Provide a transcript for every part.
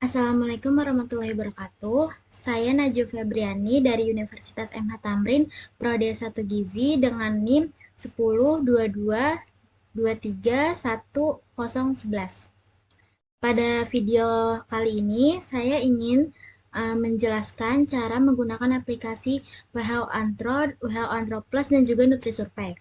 Assalamualaikum warahmatullahi wabarakatuh. Saya Najwa Febriani dari Universitas MH Tamrin, Prodi S1 Gizi dengan NIM 1022231011. Pada video kali ini, saya ingin menjelaskan cara menggunakan aplikasi WHO Antro, WHO Antro Plus, dan juga NutriSurvey.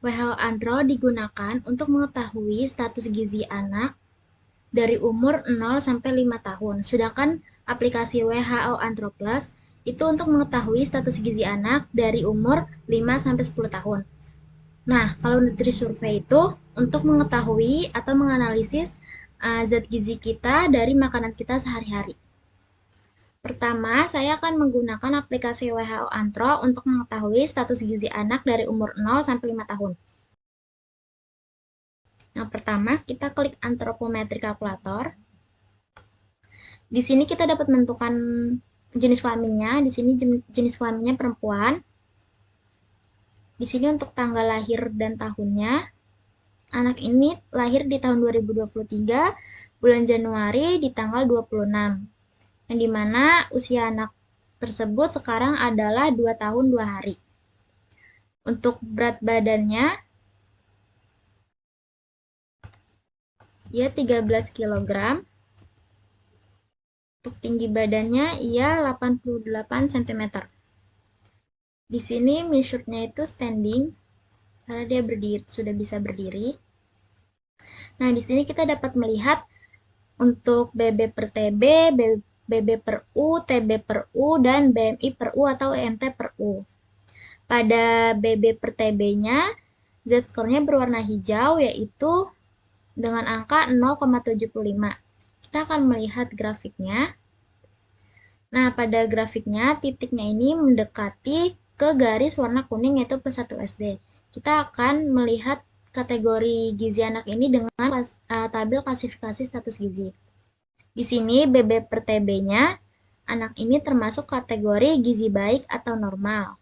WHO Antro digunakan untuk mengetahui status gizi anak dari umur 0 sampai 5 tahun. Sedangkan aplikasi WHO Antro Plus itu untuk mengetahui status gizi anak dari umur 5 sampai 10 tahun. Nah, kalau NutriSurvey itu untuk mengetahui atau menganalisis zat gizi kita dari makanan kita sehari-hari. Pertama, saya akan menggunakan aplikasi WHO Antro untuk mengetahui status gizi anak dari umur 0 sampai 5 tahun. Yang pertama, kita klik antropometri kalkulator. Di sini kita dapat menentukan jenis kelaminnya. Di sini jenis kelaminnya perempuan. Di sini untuk tanggal lahir dan tahunnya. Anak ini lahir di tahun 2023, bulan Januari di tanggal 26. Yang dimana usia anak tersebut sekarang adalah 2 tahun 2 hari. Untuk berat badannya, ia 13 kg. Untuk tinggi badannya, ia 88 cm. Di sini measure-nya itu standing, karena dia berdiri, sudah bisa berdiri. Nah, di sini kita dapat melihat untuk BB per TB, BB per U, TB per U, dan BMI per U atau EMT per U. Pada BB per TB-nya, Z-score-nya berwarna hijau, yaitu dengan angka 0,75. Kita akan melihat grafiknya. Nah, pada grafiknya, titiknya ini mendekati ke garis warna kuning, yaitu plus 1 SD. Kita akan melihat kategori gizi anak ini dengan tabel klasifikasi status gizi. Di sini BB per TB-nya, anak ini termasuk kategori gizi baik atau normal.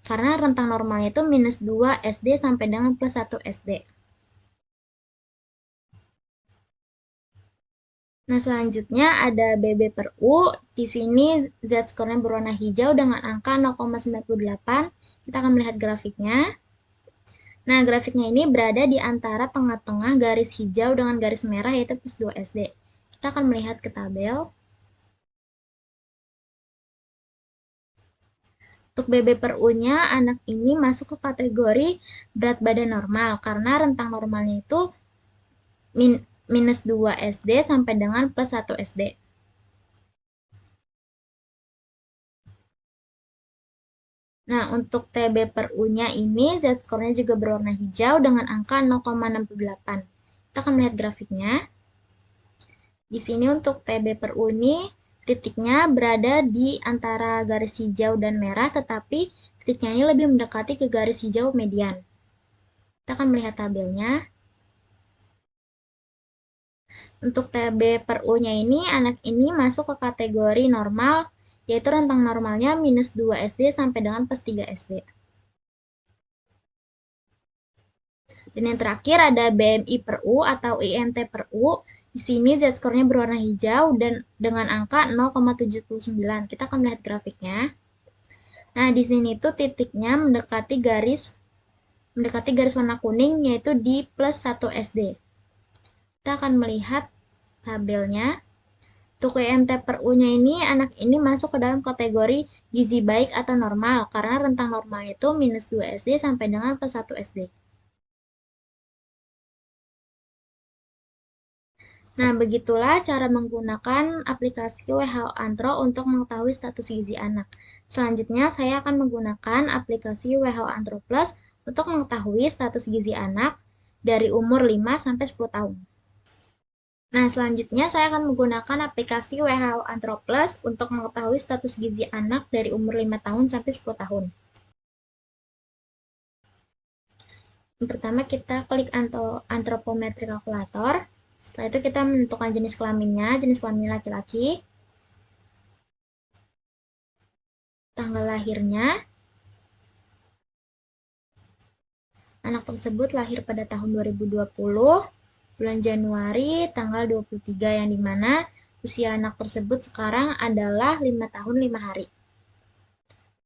Karena rentang normalnya itu minus 2 SD sampai dengan plus 1 SD. Nah, selanjutnya ada BB per U. Di sini Z-score-nya berwarna hijau dengan angka 0,98. Kita akan melihat grafiknya. Nah, grafiknya ini berada di antara tengah-tengah garis hijau dengan garis merah, yaitu plus 2 SD. Kita akan melihat ke tabel. Untuk BB per U-nya, anak ini masuk ke kategori berat badan normal, karena rentang normalnya itu minus 2 SD sampai dengan plus 1 SD. Nah, untuk TB per U-nya ini, Z-score-nya juga berwarna hijau dengan angka 0,68. Kita akan melihat grafiknya. Di sini untuk TB per U ini, titiknya berada di antara garis hijau dan merah, tetapi titiknya ini lebih mendekati ke garis hijau median. Kita akan melihat tabelnya. Untuk TB per U-nya ini, anak ini masuk ke kategori normal, yaitu rentang normalnya minus 2 SD sampai dengan plus 3 SD. Dan yang terakhir ada BMI per U atau IMT per U. Di sini Z-score-nya berwarna hijau dan dengan angka 0,79. Kita akan melihat grafiknya. Nah, di sini tuh titiknya mendekati garis warna kuning, yaitu di plus 1 SD. Kita akan melihat tabelnya. Untuk IMT per U-nya ini, anak ini masuk ke dalam kategori gizi baik atau normal, karena rentang normalnya itu minus 2 SD sampai dengan plus 1 SD. Nah, begitulah cara menggunakan aplikasi WHO Antro untuk mengetahui status gizi anak. Selanjutnya, saya akan menggunakan aplikasi WHO Antro Plus untuk mengetahui status gizi anak dari umur 5 sampai 10 tahun. Nah, selanjutnya saya akan menggunakan aplikasi WHO Antro Plus untuk mengetahui status gizi anak dari umur 5 tahun sampai 10 tahun. Yang pertama, kita klik antropometri kalkulator. Setelah itu kita menentukan jenis kelaminnya, jenis kelamin laki-laki, tanggal lahirnya. Anak tersebut lahir pada tahun 2020, bulan Januari, tanggal 23, yang dimana usia anak tersebut sekarang adalah 5 tahun 5 hari.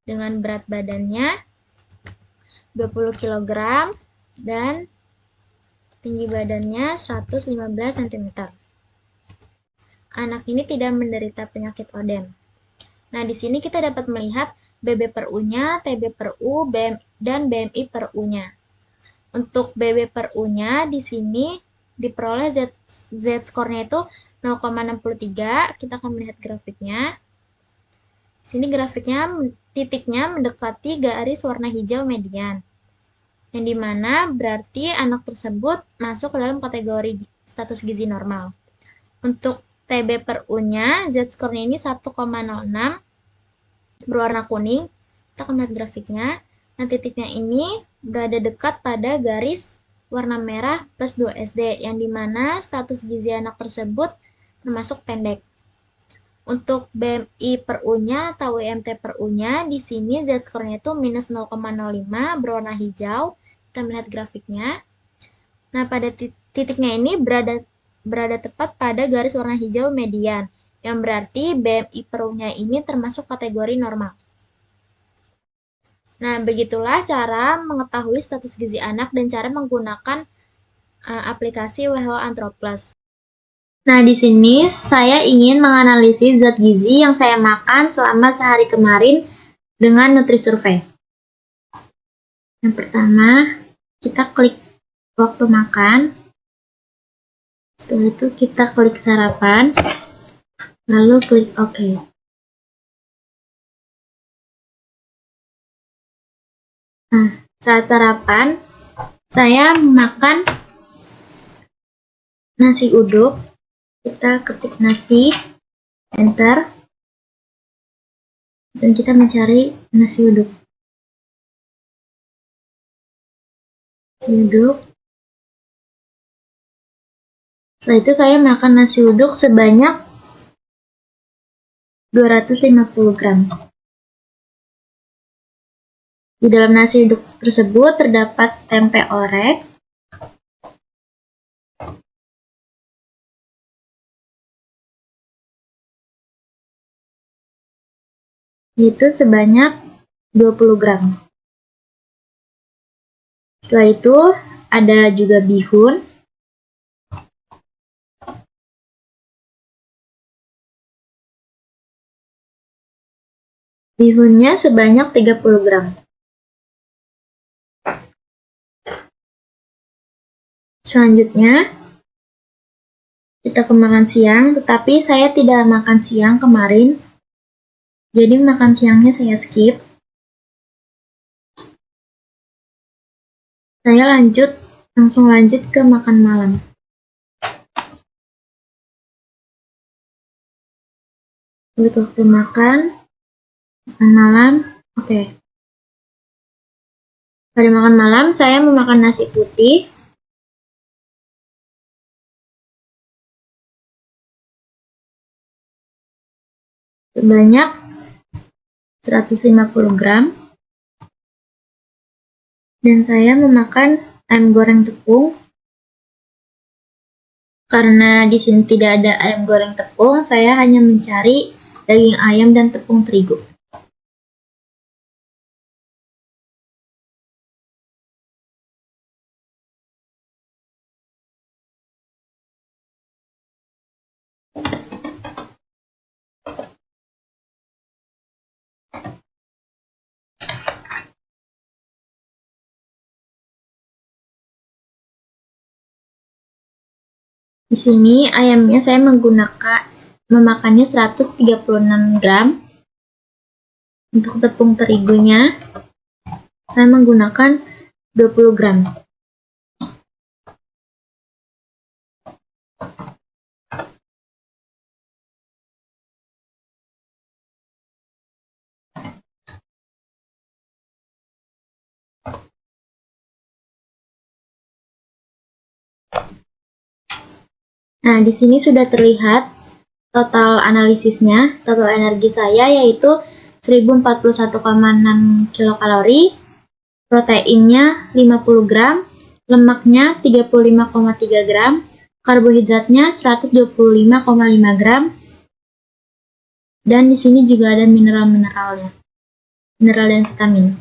Dengan berat badannya 20 kg dan tinggi badannya 115 cm. Anak ini tidak menderita penyakit odem. Nah, di sini kita dapat melihat BB per U-nya, TB per U, dan BMI per U-nya. Untuk BB per U-nya di sini diperoleh Z-score-nya itu 0,63. Kita akan melihat grafiknya. Di sini grafiknya titiknya mendekati garis warna hijau median, yang dimana berarti anak tersebut masuk ke dalam kategori status gizi normal. Untuk TB per U-nya, Z-score-nya ini 1,06, berwarna kuning. Kita akan melihat grafiknya. Nah, titiknya ini berada dekat pada garis warna merah plus 2 SD, yang dimana status gizi anak tersebut termasuk pendek. Untuk BMI per U-nya atau WMT per U-nya, di sini Z-score-nya itu minus 0,05, berwarna hijau. Kita melihat grafiknya. Nah, pada titiknya ini berada tepat pada garis warna hijau median, yang berarti BMI per U-nya ini termasuk kategori normal. Nah, begitulah cara mengetahui status gizi anak dan cara menggunakan aplikasi WHO Anthroplus. Nah, di sini saya ingin menganalisis zat gizi yang saya makan selama sehari kemarin dengan Nutrisurvey. Yang pertama, kita klik waktu makan. Setelah itu kita klik sarapan, lalu klik OK. Nah, saat sarapan, saya makan nasi uduk. Kita ketik nasi, enter, dan kita mencari nasi uduk. Setelah itu saya makan nasi uduk sebanyak 250 gram. Di dalam nasi uduk tersebut terdapat tempe orek, yaitu sebanyak 20 gram. Setelah itu ada juga bihun. Bihunnya sebanyak 30 gram. Selanjutnya, kita ke makan siang, tetapi saya tidak makan siang kemarin. Jadi makan siangnya saya skip. Saya langsung lanjut ke makan malam. Untuk waktu makan malam, oke. Pada makan malam saya memakan nasi putih. Sebanyak 150 gram. Dan saya memakan ayam goreng tepung. Karena di sini tidak ada ayam goreng tepung, saya hanya mencari daging ayam dan tepung terigu. Di sini ayamnya saya memakannya 136 gram. Untuk tepung terigunya saya menggunakan 20 gram. Nah, di sini sudah terlihat total analisisnya. Total energi saya yaitu 1041,6 kilokalori, proteinnya 50 gram, lemaknya 35,3 gram, karbohidratnya 125,5 gram, Dan di sini juga ada mineral-mineralnya, mineral dan vitamin.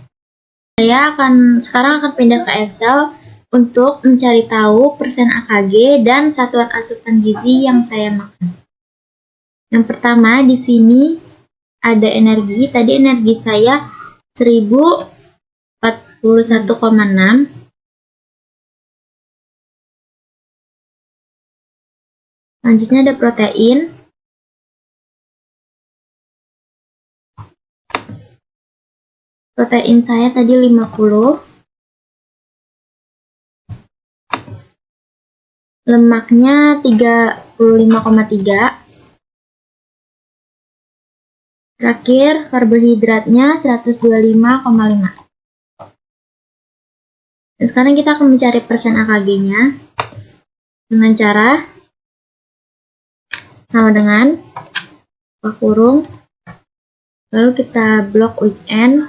Saya sekarang akan pindah ke Excel untuk mencari tahu persen AKG dan satuan asupan gizi yang saya makan. Yang pertama di sini ada energi. Tadi energi saya 1041,6. Selanjutnya ada protein. Protein saya tadi 50. Lemaknya 35,3. Terakhir, karbohidratnya 125,5. Dan sekarang kita akan mencari persen AKG-nya dengan cara sama dengan buka kurung, lalu kita blok weekend,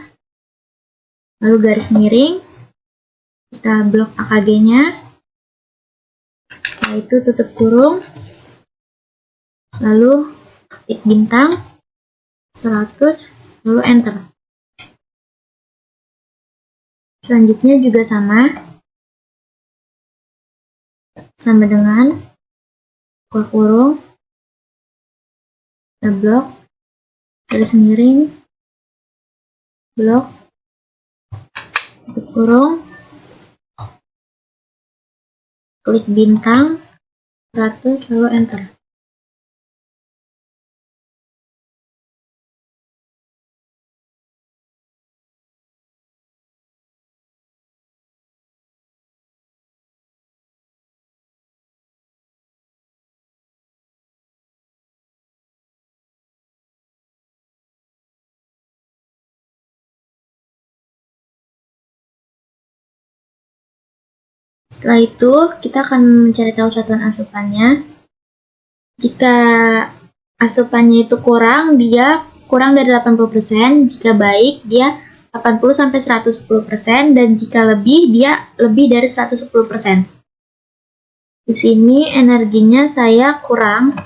lalu garis miring, kita blok AKG-nya, setelah itu tutup kurung, lalu ketik bintang 100, lalu enter. Selanjutnya juga sama dengan buka kurung, kita blok, garis miring, blok, tutup kurung, klik bintang 100, lalu enter. Setelah itu, kita akan mencari tahu satuan asupannya. Jika asupannya itu kurang, dia kurang dari 80%. Jika baik, dia 80-110%. Dan jika lebih, dia lebih dari 110%. Di sini energinya saya kurang.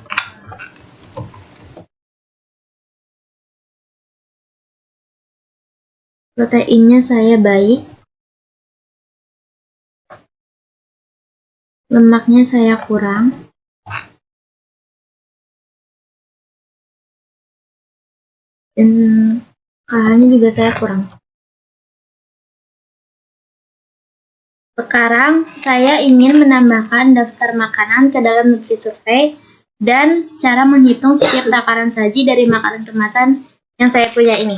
Proteinnya saya baik. Lemaknya saya kurang. Dan KH-nya juga saya kurang. Sekarang saya ingin menambahkan daftar makanan ke dalam NutriSurvey dan cara menghitung setiap takaran saji dari makanan kemasan yang saya punya ini.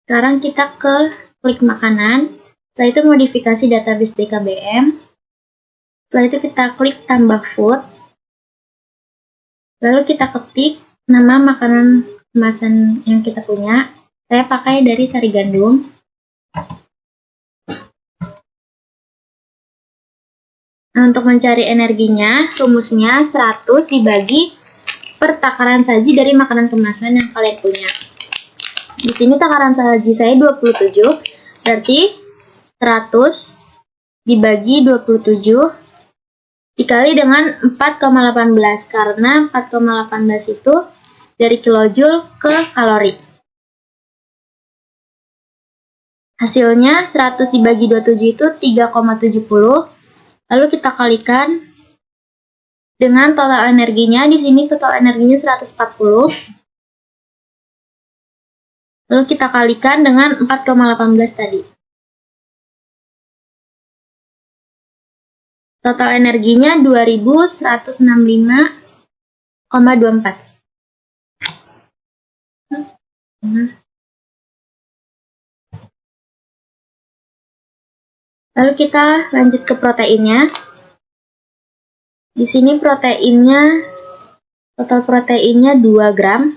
Sekarang kita ke klik makanan. Setelah itu modifikasi database DKBM. Setelah itu kita klik tambah food. Lalu kita ketik nama makanan kemasan yang kita punya. Saya pakai dari Sari Gandum. Nah, untuk mencari energinya, rumusnya 100 dibagi per takaran saji dari makanan kemasan yang kalian punya. Di sini takaran saji saya 27, berarti 100 dibagi 27 dikali dengan 4,18, karena 4,18 itu dari kilojoule ke kalori. Hasilnya 100 dibagi 27 itu 3,70. Lalu kita kalikan dengan total energinya. Di sini total energinya 140. Lalu kita kalikan dengan 4,18 tadi. Total energinya 2165,24. Lalu kita lanjut ke proteinnya. Di sini proteinnya, total proteinnya 2 gram,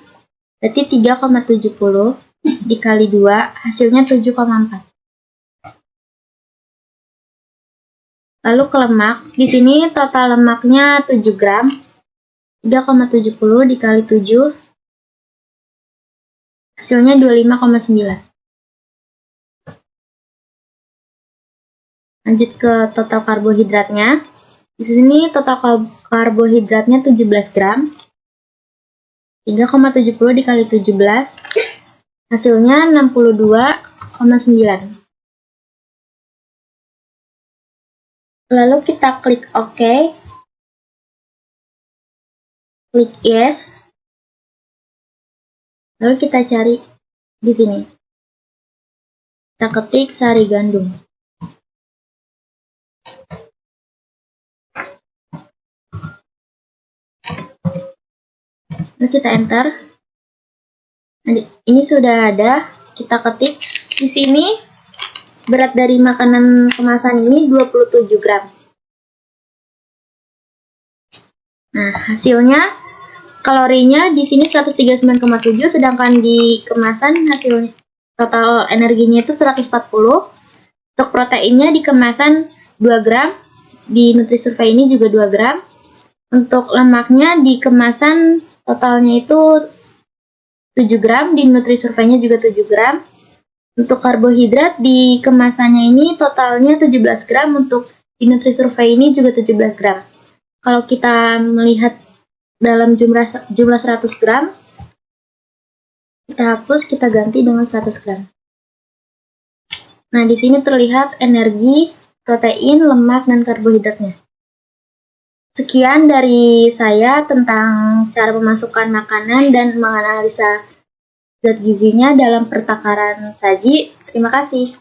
berarti 3,70 dikali 2, hasilnya 7,4. Lalu ke lemak, di sini total lemaknya 7 gram, 3,70 dikali 7, hasilnya 25,9. Lanjut ke total karbohidratnya. Di sini total karbohidratnya 17 gram. 3,70 dikali 17, hasilnya 62,9. Lalu kita klik OK, klik Yes, lalu kita cari di sini. Kita ketik sari gandum. Lalu kita enter. Nah, ini sudah ada. Kita ketik di sini. Berat dari makanan kemasan ini 27 gram. Nah, hasilnya kalorinya di sini 139,7, sedangkan di kemasan hasilnya total energinya itu 140. Untuk proteinnya di kemasan 2 gram, di Nutrisurvey ini juga 2 gram. Untuk lemaknya di kemasan totalnya itu 7 gram, di Nutrisurvey-nya juga 7 gram. Untuk karbohidrat di kemasannya ini totalnya 17 gram, untuk di Nutrisurvey ini juga 17 gram. Kalau kita melihat dalam jumlah 100 gram, kita hapus, kita ganti dengan 100 gram. Nah, di sini terlihat energi, protein, lemak, dan karbohidratnya. Sekian dari saya tentang cara memasukkan makanan dan menganalisa zat gizinya dalam pertakaran saji. Terima kasih.